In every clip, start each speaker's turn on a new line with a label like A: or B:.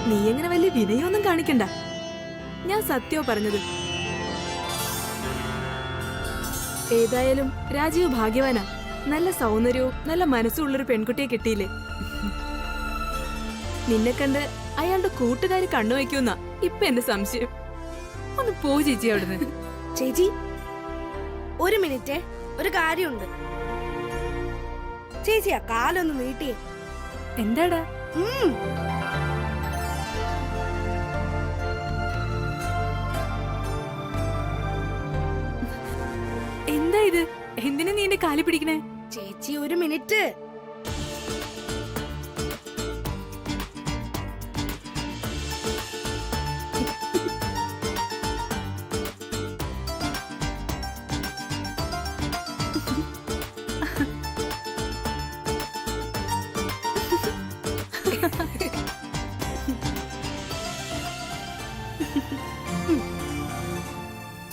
A: നീ എങ്ങനെ വലിയ വിനയൊന്നും കാണിക്കണ്ട. ഞാൻ സത്യോ പറഞ്ഞത്. ഏതായാലും രാജീവ് ഭാഗ്യവാനാ. നല്ല സൗന്ദര്യവും നല്ല മനസ്സുള്ളൊരു പെൺകുട്ടിയെ കിട്ടിയില്ലേ. നിന്നെ കണ്ട് അയാളുടെ കൂട്ടുകാരി കണ്ണുവയ്ക്കുന്ന ഇപ്പൊ എന്റെ സംശയം. ഒന്ന് പോ ചേച്ചി അവിടുന്ന്.
B: ചേച്ചി ഒരു മിനിറ്റ്, ഒരു കാര്യമുണ്ട്. ചേച്ചിയാ കാലൊന്ന് നീട്ടിയേ.
A: എന്താടാ? എന്താ ഇത്? എന്തിനാ നീ എന്റെ കാലി പിടിക്കണേ?
B: ചേച്ചി ഒരു മിനിറ്റ്.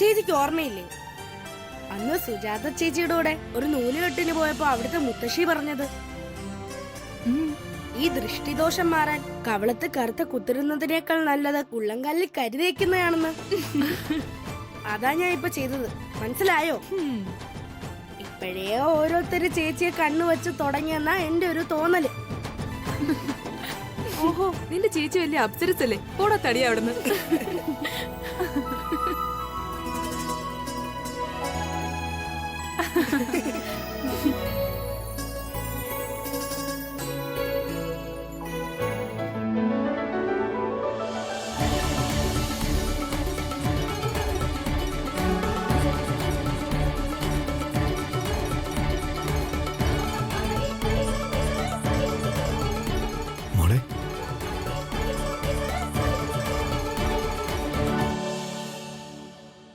B: ചേച്ചിക്ക് ഓർമ്മയില്ലേ അന്ന് സുജാത ചേച്ചിയുടെ കൂടെ ഒരു നൂലുകെട്ടിന് പോയപ്പോ അവിടുത്തെ മുത്തശ്ശി പറഞ്ഞത് ഈ ദൃഷ്ടിദോഷം മാറാൻ കവളത്ത് കറുത്ത കുത്തിരുന്നതിനേക്കാൾ നല്ലത് ഉള്ളംകാലിൽ കരുതേക്കുന്നതാണെന്ന്. അതാ ഞാൻ ഇപ്പൊ ചെയ്തത്, മനസ്സിലായോ? ഇപ്പോഴേ ഓരോരുത്തര് ചേച്ചിയെ കണ്ണുവെച്ച് തുടങ്ങിയെന്നാ എന്റെ ഒരു തോന്നല്.
A: ഓഹോ, നിന്റെ ചേച്ചി വലിയ അപ്സരസല്ലേ? പോടാ തടി അവിടുന്ന്.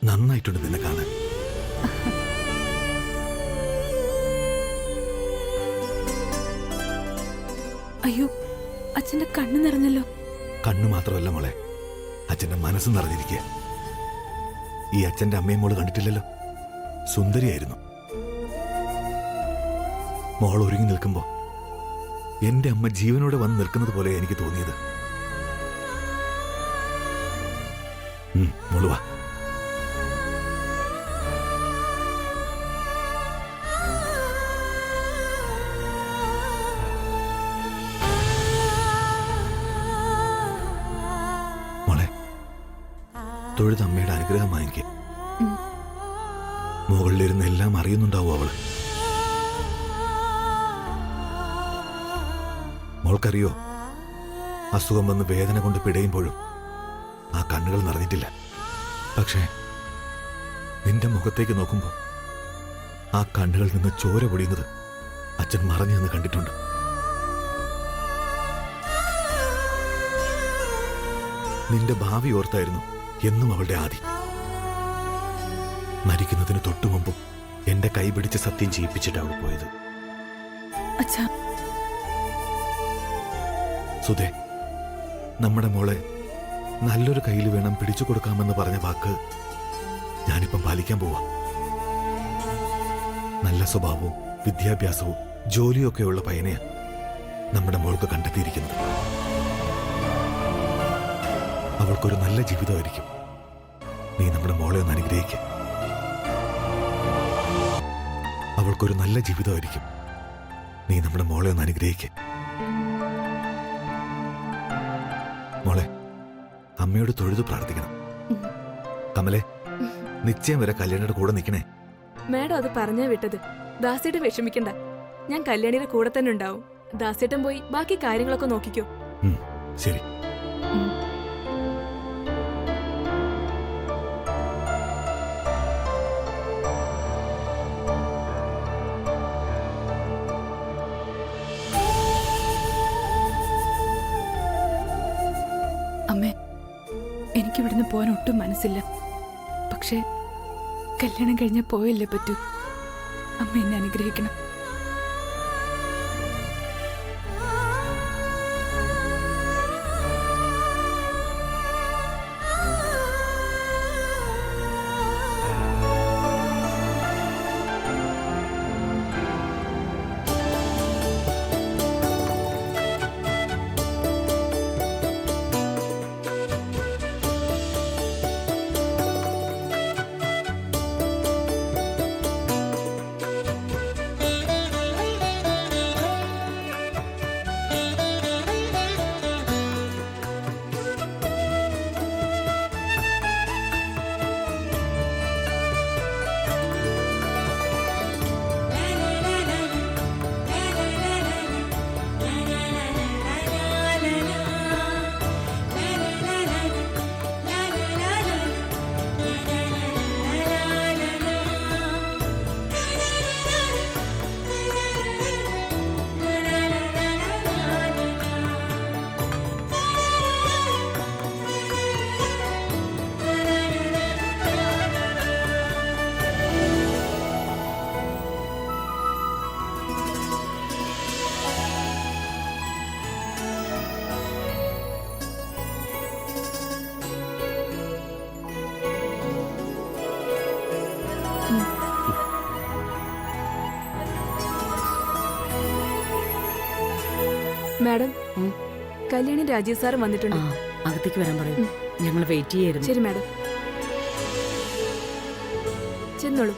C: നന്നായിട്ടുണ്ട് നിന്നെ കാണാൻ.
A: അയ്യോ, അച്ഛന്റെ കണ്ണ് നിറഞ്ഞല്ലോ.
C: കണ്ണു മാത്രമല്ല മോളെ, അച്ഛന്റെ മനസ്സ് നിറഞ്ഞിരിക്കുക. ഈ അച്ഛന്റെ അമ്മയും മോള് കണ്ടിട്ടില്ലല്ലോ, സുന്ദരിയായിരുന്നു. മോൾ ഒരുങ്ങി നിൽക്കുമ്പോ എന്റെ അമ്മ ജീവനോടെ വന്ന് നിൽക്കുന്നത് പോലെ എനിക്ക് തോന്നിയത്. മോള് വാ. തൊഴുത് അമ്മയുടെ അനുഗ്രഹം വാങ്ങിക്കുക. മുകളിലിരുന്ന് എല്ലാം അറിയുന്നുണ്ടാവും അവള്. മോൾക്കറിയോ, അസുഖം വന്ന് വേദന കൊണ്ട് പിടയുമ്പോഴും ആ കണ്ണുകൾ നിറഞ്ഞിട്ടില്ല. പക്ഷേ നിന്റെ മുഖത്തേക്ക് നോക്കുമ്പോ ആ കണ്ണുകളിൽ നിന്ന് ചോര പൊടിയുന്നത് അച്ഛൻ മറഞ്ഞു നിന്ന് കണ്ടിട്ടുണ്ട്. നിന്റെ ഭാവി ഓർത്തായിരുന്നു എന്നും അവളുടെ ആദി. മരിക്കുന്നതിന് തൊട്ടു മുമ്പും എന്റെ കൈ പിടിച്ച് സത്യം ചെയ്യിപ്പിച്ചിട്ട് അവൾ പോയത്. സുധേ, നമ്മുടെ മോളെ നല്ലൊരു കയ്യിൽ വേണം പിടിച്ചു കൊടുക്കാമെന്ന് പറഞ്ഞ വാക്ക് ഞാനിപ്പം പാലിക്കാൻ പോവാ. നല്ല സ്വഭാവവും വിദ്യാഭ്യാസവും ജോലിയൊക്കെയുള്ള പയ്യനെയാ നമ്മുടെ മോൾക്ക് കണ്ടെത്തിയിരിക്കുന്നത്. അവൾക്കൊരു നല്ല ജീവിതമായിരിക്കും. നീ നമ്മുടെ മോളെ ഒന്ന് അനുഗ്രഹിക്കുക. അവൾക്കൊരു നല്ല ജീവിതമായിരിക്കും. നീ നമ്മുടെ മോളെ ഒന്ന് അനുഗ്രഹിക്കുക. മോളെ, അമ്മയോട് തൊഴുതു പ്രാർത്ഥിക്കണം. കമലെ, നിശ്ചയം വരെ കല്യാണിയുടെ കൂടെ നിൽക്കണേ.
A: മാഡം അത് പറഞ്ഞാ വിട്ടത്. ദാസേട്ടൻ വിഷമിക്കണ്ട, ഞാൻ കല്യാണിയുടെ കൂടെ തന്നെ ഉണ്ടാവും. ദാസേട്ടൻ പോയി ബാക്കി കാര്യങ്ങളൊക്കെ നോക്കിക്കോ.
C: ശരി.
A: അമ്മേ, എനിക്കിവിടുന്ന് പോകാൻ ഒട്ടും മനസ്സില്ല. പക്ഷേ കല്യാണം കഴിഞ്ഞ പോയല്ലേ പറ്റൂ. അമ്മ എന്നെ അനുഗ്രഹിക്കണം. മാഡം കല്യാണി രാജീവ് സാർ വന്നിട്ടുണ്ട്.
D: അകത്തേക്ക് വരാൻ പറയും. ഞങ്ങൾ വെയിറ്റ് ചെയ്യായിരുന്നു.
A: ശരി മാഡം, ചെന്നോളൂ.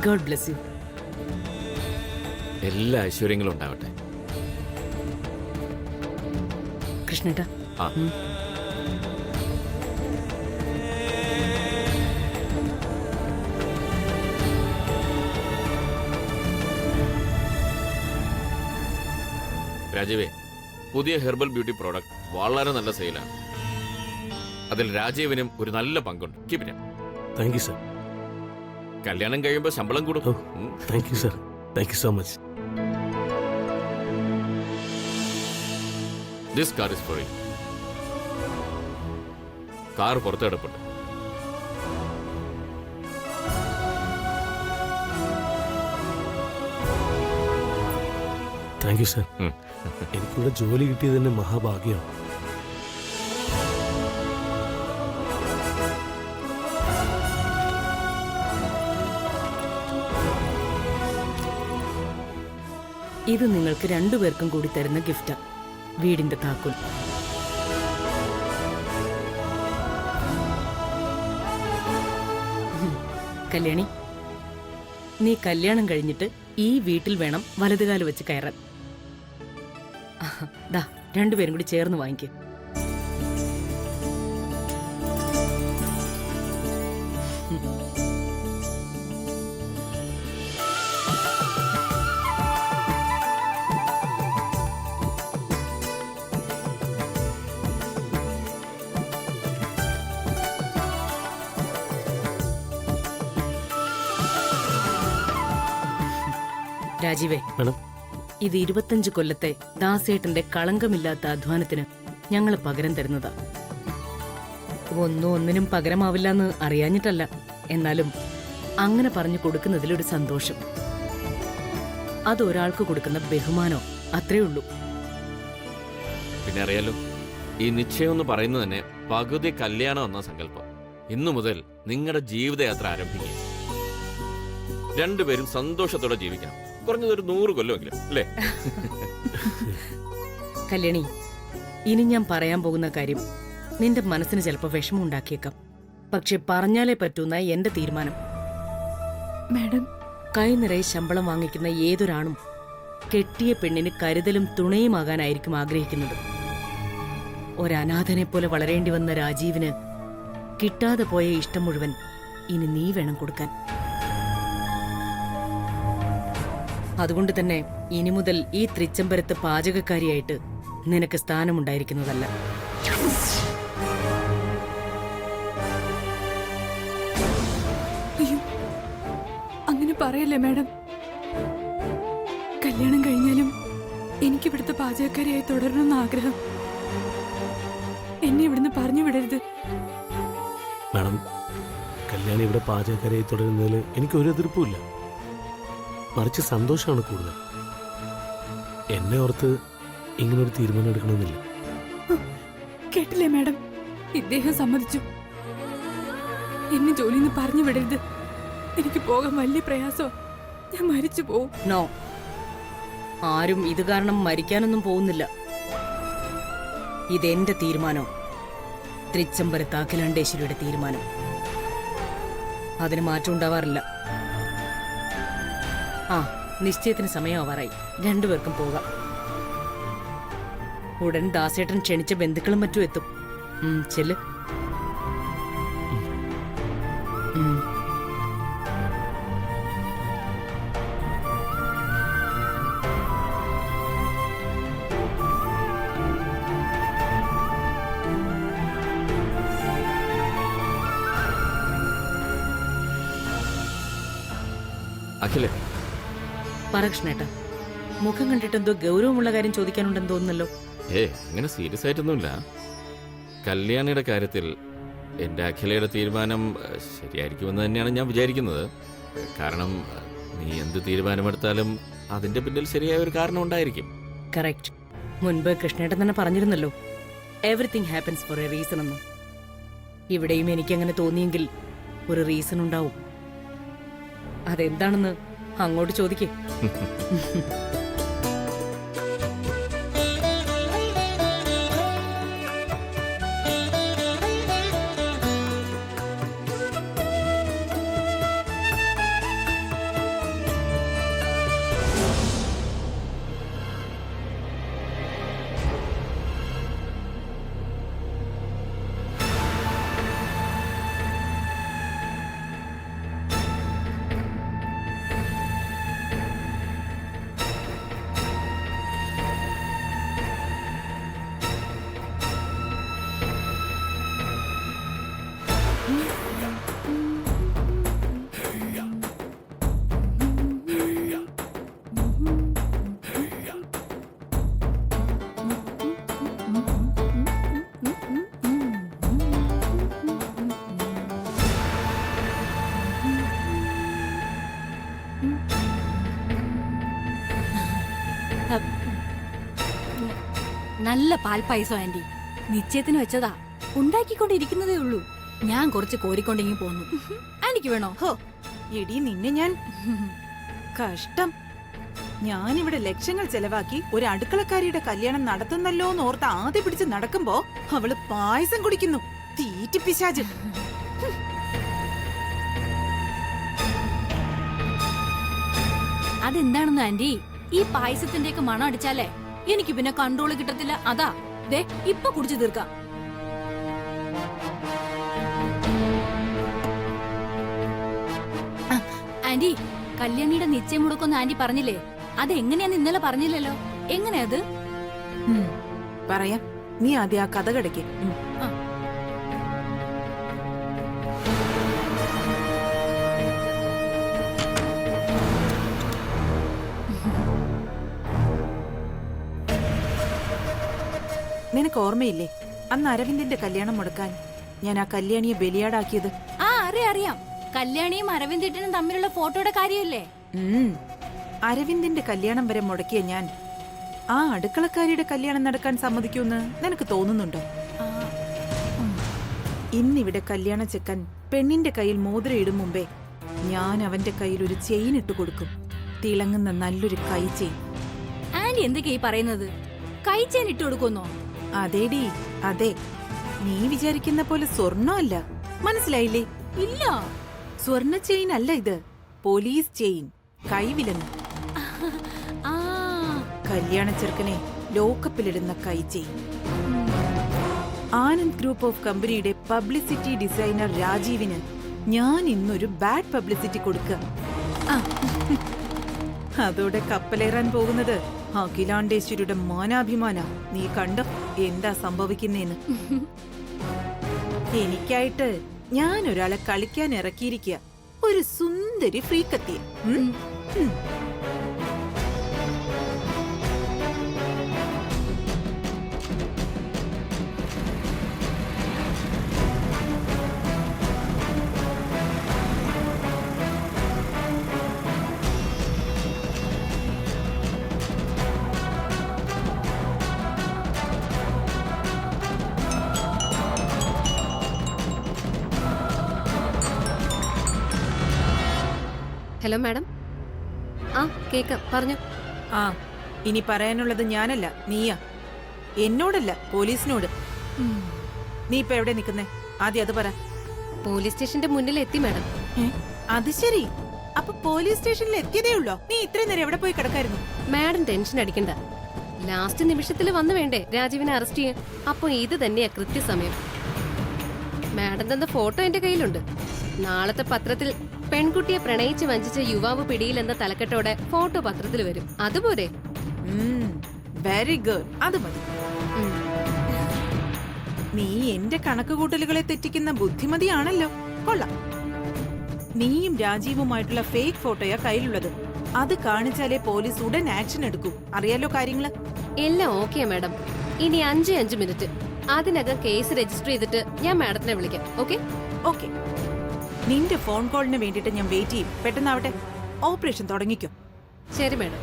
D: God bless you.
E: എല്ലാ ഐശ്വര്യങ്ങളും ഉണ്ടാവട്ടെ.
D: കൃഷ്ണേട്ടാ,
E: ആ. രാജീവേ, പുതിയ ഹെർബൽ ബ്യൂട്ടി പ്രോഡക്റ്റ് വളരെ നല്ല സെയിലാണ്. അതിൽ രാജീവിനും ഒരു നല്ല പങ്കുണ്ട്. Keep it.
F: Thank you sir.
E: കല്യാണം കഴിയുമ്പോൾ ശമ്പളം കൂടും.
F: Thank you sir. Thank you so much.
E: This car is for you. Car പുറത്തെടുപ്പുണ്ട്.
F: Thank you sir. എനിക്കിവിടെ ജോലി കിട്ടിയത് തന്നെ മഹാഭാഗ്യമാണ്.
D: ഇത് നിങ്ങൾക്ക് രണ്ടുപേർക്കും കൂടി തരുന്ന ഗിഫ്റ്റാ. വീടിന്റെ താക്കോൽ. കല്യാണി, നീ കല്യാണം കഴിഞ്ഞിട്ട് ഈ വീട്ടിൽ വേണം വലതുകാല് വെച്ച് കയറാൻ. ദാ, രണ്ടുപേരും കൂടി ചേർന്ന് വാങ്ങിക്കും. രാജീവേ,
F: മാഡം,
D: ഇത് 25 കൊല്ലത്തെ ദാസേട്ടന്റെ കളങ്കമില്ലാത്ത അധ്വാനത്തിന് ഞങ്ങൾ പകരം തരുന്നതാ. ഒന്നിനും പകരമാവില്ലെന്ന് അറിയാഞ്ഞിട്ടല്ല, എന്നാലും അങ്ങനെ പറഞ്ഞു കൊടുക്കുന്നതിലൊരു സന്തോഷം. അത് ഒരാൾക്ക് കൊടുക്കുന്ന ബഹുമാനോ, അത്രേ ഉള്ളൂ.
E: പിന്നെ അറിയാലോ, ഈ നിശ്ചയം എന്ന് പറയുന്നത് തന്നെ പകുതി കല്യാണം എന്ന സങ്കല്പം. ഇന്നു മുതൽ നിങ്ങളുടെ ജീവിതയാത്ര ആരംഭിക്കുക. രണ്ടുപേരും സന്തോഷത്തോടെ ജീവിക്കണം. കുറഞ്ഞതൊരു 100 കൊല്ലമെങ്കിലും, അല്ലേ?
D: കല്യാണി, ഇനി ഞാൻ പറയാൻ പോകുന്ന കാര്യം നിന്റെ മനസ്സിന് ചിലപ്പോൾ വിഷമം ഉണ്ടാക്കിയേക്കാം. പക്ഷെ പറഞ്ഞാലേ പറ്റൂന്ന എന്റെ തീരുമാനം.
A: മാഡം,
D: കൈ നിറയെ ശമ്പളം വാങ്ങിക്കുന്ന ഏതൊരാണും കെട്ടിയ പെണ്ണിന് കരുതലും തുണയുമാകാനായിരിക്കും ആഗ്രഹിക്കുന്നത്. ഒരനാഥനെ പോലെ വളരേണ്ടി വന്ന രാജീവിന് കിട്ടാതെ പോയ ഇഷ്ടം മുഴുവൻ ഇനി നീ വേണം കൊടുക്കാൻ. അതുകൊണ്ട് തന്നെ ഇനി മുതൽ ഈ തൃച്ചംബരത്ത് പാചകക്കാരിയായിട്ട് നിനക്ക് സ്ഥാനമുണ്ടായിരിക്കുന്നതല്ല.
A: അയ്യോ, അങ്ങനെ പറയല്ലേ മാഡം. കല്യാണം കഴിഞ്ഞാലും എനിക്കിവിടുത്തെ പാചകക്കാരിയായി തുടരണമെന്ന് ആഗ്രഹം. എന്നെ ഇവിടുന്ന് പറഞ്ഞു വിടരുത്.
F: മാഡം, കല്യാണി ഇവിടെ പാചകക്കാരിയായി തുടരുന്നതിൽ എനിക്കൊരു എതിർപ്പുമില്ല. മറിച്ച് സന്തോഷമാണ് കൂടുതൽ. എന്നെ ഓർത്ത് ഇങ്ങനൊരു തീരുമാനം എടുക്കണമെന്നില്ല.
A: കേട്ടില്ലേ മാഡം, ഇദ്ദേഹം സമ്മതിച്ചു. എന്നെ ജോലിയിൽ നിന്ന് പറഞ്ഞു വിടരുത്. എനിക്ക് പോകാൻ വലിയ പ്രയാസമാണ്. ഞാൻ മരിച്ചു പോവും.
D: നോ, ആരും ഇത് കാരണം മരിക്കാനൊന്നും പോകുന്നില്ല. ഇതെന്റെ തീരുമാനം. തൃച്ചംബരത്ത് അഖിലാണ്ടേശ്വരിയുടെ തീരുമാനം. അതിന് മാറ്റം ഉണ്ടാവാറില്ല. ആ, നിശ്ചയത്തിന് സമയമാവാറായി. രണ്ടുപേർക്കും പോകാം. ഉടൻ ദാസേട്ടൻ ക്ഷണിച്ച ബന്ധുക്കളും മറ്റും എത്തും. ചെല്ല്.
E: അഖിലേ,
D: പറ കൃഷ്ണേട്ടാ. മുഖം കണ്ടിട്ടെന്തോ ഗൗരവമുള്ള കാര്യം ചോദിക്കാനുണ്ടെന്ന് തോന്നുന്നല്ലോ.
E: അങ്ങനെ സീരിയസ് ആയിട്ടൊന്നുമില്ല. കല്യാണിയുടെ കാര്യത്തിൽ എൻ്റെ അഖിലയുടെ തീരുമാനം ശരിയായിരിക്കുമെന്ന് തന്നെയാണ് ഞാൻ വിചാരിക്കുന്നത്. കാരണം നീ എന്ത് തീരുമാനമെടുത്താലും അതിൻ്റെ പിന്നിൽ ശരിയായ ഒരു കാരണം ഉണ്ടായിരിക്കും.
D: കറക്റ്റ്. മുൻപ് കൃഷ്ണേട്ടൻ തന്നെ പറഞ്ഞിരുന്നല്ലോ, everything happens four A reason എന്ന്. ഇവിടെയും എനിക്കങ്ങനെ തോന്നിയെങ്കിൽ ഒരു റീസൺ ഉണ്ടാവും. അതെന്താണെന്ന് അങ്ങോട്ട് ചോദിക്കേ.
G: നല്ല പാൽപ്പായസം ആന്റി, നിശ്ചയത്തിന് വെച്ചതാ. ഉണ്ടാക്കിക്കൊണ്ടിരിക്കുന്നതേ ഉള്ളൂ. ഞാൻ കുറച്ച് കോരിക്കൊണ്ടെങ്കിൽ പോന്നു. ആന്റിക്ക് വേണോ?
H: ഹോ എടി നിന്നെ ഞാൻ കഷ്ടം. ഞാനിവിടെ ലക്ഷങ്ങൾ ചെലവാക്കി ഒരു അടുക്കളക്കാരിയുടെ കല്യാണം നടത്തുന്നല്ലോ എന്നോർത്ത് ആദ്യ പിടിച്ച് നടക്കുമ്പോ അവള് പായസം കുടിക്കുന്നു. തീറ്റിപ്പിശാച്.
G: അതെന്താണെന്ന് ആന്റി, ഈ പായസത്തിന്റെയൊക്കെ മണം അടിച്ചാലേ എനിക്ക് പിന്നെ കൺട്രോൾ കിട്ടത്തില്ല. അതാ ദേ ഇപ്പൊ കുടിച്ചു തീർക്കാം. ആന്റി, കല്യാണിയുടെ നിശ്ചയം മുടക്കൊന്ന് ആന്റി പറഞ്ഞില്ലേ? അതെങ്ങനെയാന്ന് ഇന്നലെ പറഞ്ഞില്ലല്ലോ. എങ്ങനെയാ അത്?
H: പറയാം, നീ ആദ്യം ആ കഥ കിടക്കേ. നിനക്ക് ഓർമ്മയില്ലേ അന്ന് അരവിന്ദിന്റെ കല്യാണം മുടക്കാൻ ഞാൻ ആ കല്യാണിയെ ബലിയാടാക്കിയത്?
G: ആ അറിയാം. കല്യാണിയും അരവിന്ദേട്ടനും തമ്മിലുള്ള ഫോട്ടോയുടെ കാര്യമല്ലേ?
H: അരവിന്ദിന്റെ കല്യാണം വരെ മുടക്കിയ ഞാൻ ആ അടുക്കളക്കാരിയുടെ കല്യാണം നടക്കാൻ സമ്മതിക്കുമെന്ന് നിനക്ക് തോന്നുന്നുണ്ടോ? ഇന്നിവിടെ കല്യാണ ചെക്കൻ പെണ്ണിന്റെ കയ്യിൽ മോതിരം ഇടും മുമ്പേ ഞാൻ അവന്റെ കയ്യിൽ ഒരു ചെയിൻ ഇട്ട് കൊടുക്കും. തിളങ്ങുന്ന നല്ലൊരു കൈ ചെയിൻ.
G: ആന്റി എന്തൊക്കെയാ ഈ പറയുന്നത്? കൈ ചെയിൻ ഇട്ട് കൊടുക്കുന്നോ?
H: അതേടി, അതെ. നീ വിചാരിക്കുന്ന പോലെ സ്വർണ്ണമല്ല. മനസ്സിലായില്ലേ?
G: ഇല്ല,
H: സ്വർണ്ണ ചെയിൻ അല്ല ഇത്. Police chain. കൈവിലങ്ങ്.
G: ആ
H: കല്യാണ ചെറുക്കനെ ലോക്കപ്പിലിടുന്ന കൈ ചെയിൻ. ആനന്ദ് ഗ്രൂപ്പ് ഓഫ് കമ്പനിയുടെ പബ്ലിസിറ്റി ഡിസൈനർ രാജീവിന് ഞാൻ ഇന്നൊരു ബാഡ് പബ്ലിസിറ്റി കൊടുക്കുക. അതോടെ കപ്പലേറാൻ പോകുന്നത് അഖിലാണ്ടേശ്വരിയുടെ മാനാഭിമാന. നീ കണ്ടോ എന്താ സംഭവിക്കുന്നേന്ന്? എനിക്കായിട്ട് ഞാൻ ഒരാളെ കളിക്കാൻ ഇറക്കിയിരിക്കുക. ഒരു സുന്ദരി ഫ്രീക്കത്തിയ.
I: Hello madam. ആ കേക്കാം, പറഞ്ഞു.
H: ആ ഇനി പറയാനുള്ളത് ഞാനല്ല, നീയാ. എന്നോടല്ല, പോലീസിനോട്. നീ ഇപ്പൊ എവിടെ നിൽക്കുന്നേ? ആദ്യം അത് പറ.
I: പോലീസ് സ്റ്റേഷന്റെ മുന്നിൽ എത്തി മാഡം.
H: അത് ശരി. അപ്പൊ പോലീസ് സ്റ്റേഷനിൽ എത്തിയതേ ഉള്ളോ? നീ ഇത്രയും നേരം എവിടെ പോയി കിടക്കായിരുന്നു?
I: മാഡം ടെൻഷൻ അടിക്കണ്ട. ലാസ്റ്റ് നിമിഷത്തിൽ വന്നു വേണ്ടേ രാജീവിനെ അറസ്റ്റ് ചെയ്യാൻ? അപ്പൊ ഇത് തന്നെയാ കൃത്യസമയം. മാഡം തന്ന ഫോട്ടോ എന്റെ കയ്യിലുണ്ട്. നാളത്തെ പത്രത്തിൽ പെൺകുട്ടിയെ പ്രണയിച്ച് വഞ്ചിച്ച യുവാവ് പിടിയിലെന്ന തലക്കെട്ടോടെ ഫോട്ടോ പത്രത്തിൽ വരും. അതുപോലെ.
H: Very good. അത് മതി. നീ എന്റെ കണക്കുകൂട്ടലുകളെ തെറ്റിക്കുന്ന ബുദ്ധിമതിയാണല്ലോ. കൊള്ളാം. നീയും രാജീവുമായിട്ടുള്ള ഫേക്ക് ഫോട്ടോയാ കയ്യിലുള്ളത്. അത് കാണിച്ചാലേ പോലീസ് ഉടൻ ആക്ഷൻ എടുക്കൂ. അറിയാലോ കാര്യങ്ങള്.
I: എല്ലാം ഓക്കെ മാഡം. ഇനി 5 മിനിറ്റ്. അതിനകം കേസ് രജിസ്റ്റർ ചെയ്തിട്ട് ഞാൻ മാഡത്തിനെ വിളിക്കാം. ഓക്കെ?
H: ഓക്കെ. നിന്റെ ഫോൺ കോളിന് വേണ്ടിട്ട് ഞാൻ വെയിറ്റ് ചെയ്യും. പെട്ടെന്നാവട്ടെ. ഓപ്പറേഷൻ തുടങ്ങിക്കോ.
I: ശരി മാഡം.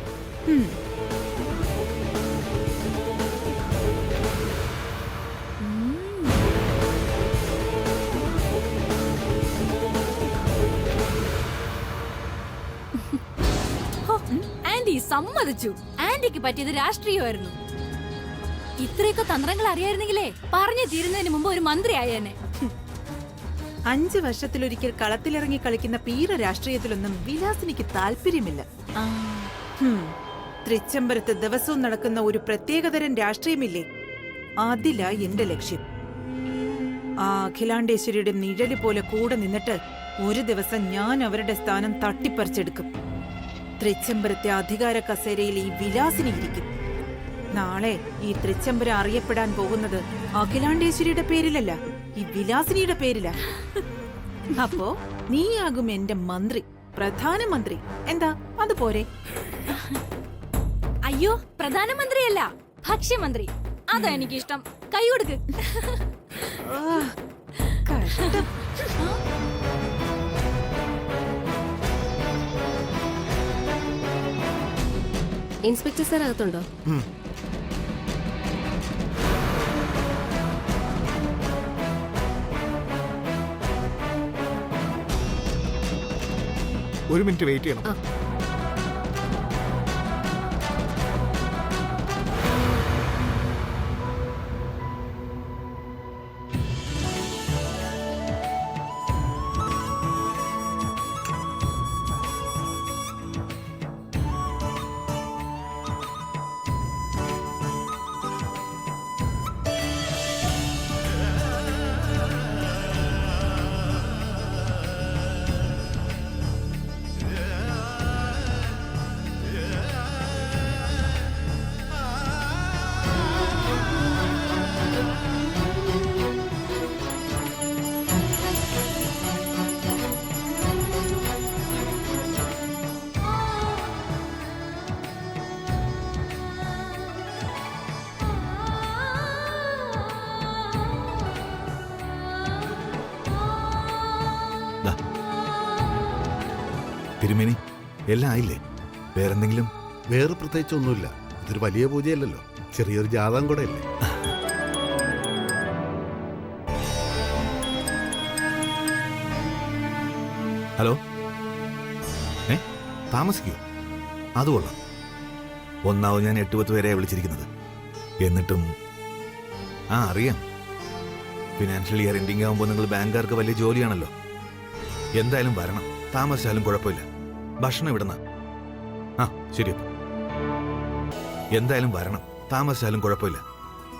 G: സമ്മതിച്ചു. ആന്റിക്ക് പറ്റിയത് രാഷ്ട്രീയമായിരുന്നു. ഇത്രയൊക്കെ തന്ത്രങ്ങൾ അറിയായിരുന്നെങ്കിലേ പറഞ്ഞു തീരുന്നതിന് മുമ്പ് ഒരു മന്ത്രി ആയേനെ.
H: 5 വർഷത്തിലൊരിക്കൽ കളത്തിലിറങ്ങി കളിക്കുന്ന പീറ രാഷ്ട്രീയത്തിലൊന്നും വിലാസിനിക്ക് താല്പര്യമില്ല. തൃച്ചംബരത്ത് ദിവസവും നടക്കുന്ന ഒരു പ്രത്യേകതരം രാഷ്ട്രീയമില്ലേ, അതിലാ എന്റെ ലക്ഷ്യം. ആ അഖിലാണ്ടേശ്വരിയുടെ നിഴല് പോലെ കൂടെ നിന്നിട്ട് ഒരു ദിവസം ഞാൻ അവരുടെ സ്ഥാനം തട്ടിപ്പറിച്ചെടുക്കും. തൃച്ചംബരത്തെ അധികാര കസേരയിൽ ഈ വിലാസിനി ഇരിക്കും. നാളെ ഈ തൃച്ചംബരം അറിയപ്പെടാൻ പോകുന്നത് അഖിലാണ്ടേശ്വരിയുടെ പേരിലല്ല, ഈ വിലാസിനിയുടെ പേരിലാ. അപ്പോ നീയാകും എന്റെ മന്ത്രി, പ്രധാനമന്ത്രി. എന്താ അതുപോരെ?
G: അയ്യോ, പ്രധാനമന്ത്രിയല്ല, ഭക്ഷ്യമന്ത്രി. അതാ എനിക്കിഷ്ടം. കൈ കൊടുക്ക്.
H: കഷ്ടം.
I: ഇൻസ്പെക്ടർ സാർ അകത്തുണ്ടോ?
C: ഒരു മിനിറ്റ് വെയിറ്റ് ചെയ്യണം. തിരുമേനി, എല്ലാം ആയില്ലേ? വേറെന്തെങ്കിലും?
J: വേറെ പ്രത്യേകിച്ചൊന്നുമില്ല. ഇതൊരു വലിയ പൂജയല്ലല്ലോ, ചെറിയൊരു ജാതകം കൂടെ അല്ലേ.
C: ഹലോ, താമസിക്കൂ? അതുകൊള്ളാം. ഒന്നാവും ഞാൻ 8-10 പേരെ വിളിച്ചിരിക്കുന്നത്. എന്നിട്ടും അറിയാം, ഫിനാൻഷ്യൽ ഇയർ എൻഡിങ് ആകുമ്പോൾ നിങ്ങൾ ബാങ്കുകാർക്ക് വലിയ ജോലിയാണല്ലോ. എന്തായാലും വരണം, താമസിച്ചാലും കുഴപ്പമില്ല. ഭക്ഷണം ഇവിടുന്ന. ശരി. എന്തായാലും വരണം, താമസിച്ചാലും കുഴപ്പമില്ല.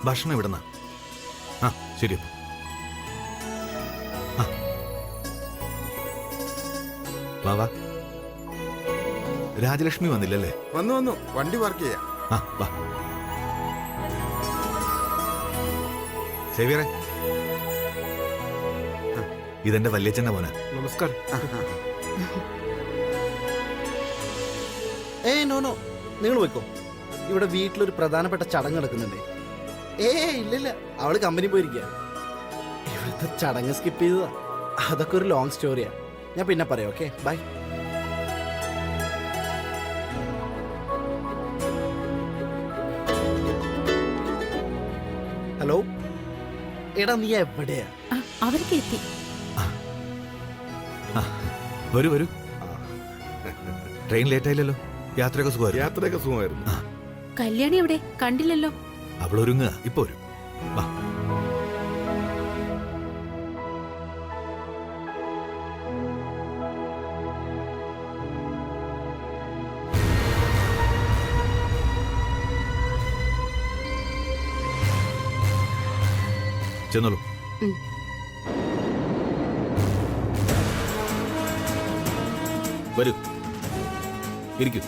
C: ഭക്ഷണം ഇവിടുന്ന. ശരി. വാ. രാജലക്ഷ്മി വന്നില്ലല്ലേ?
J: വന്നു, വണ്ടി പാർക്ക് ചെയ്യാം.
C: വാ. സേവിയറെ, ഇതെന്റെ വല്യച്ഛന്റെ മോനാ.
F: നമസ്കാരം.
K: നോ, നിങ്ങൾ പോയിക്കോ. ഇവിടെ വീട്ടിലൊരു പ്രധാനപ്പെട്ട ചടങ്ങ് നടക്കുന്നുണ്ട്. ഇല്ലില്ല, അവള് കമ്പനി പോയിരിക്കുക. ഇവിടുത്തെ ചടങ്ങ് സ്കിപ്പ് ചെയ്തതാ. അതൊക്കെ ഒരു ലോങ് സ്റ്റോറിയാ. ഞാൻ പിന്നെ പറയാം. Okay, by. ഹലോ, എടാ നീ എവിടെയാ?
G: അവർക്ക് എത്തി.
C: വരൂ. ട്രെയിൻ ലേറ്റ് ആയില്ലല്ലോ? യാത്രയൊക്കെ സുഖമായിരുന്നു.
G: കല്യാണി എവിടെ? കണ്ടില്ലല്ലോ.
C: അവളൊരുങ്ങുക, ഇപ്പൊ വരും. വാ. ചെന്നോളൂ. വരൂ, ഇരിക്കൂ.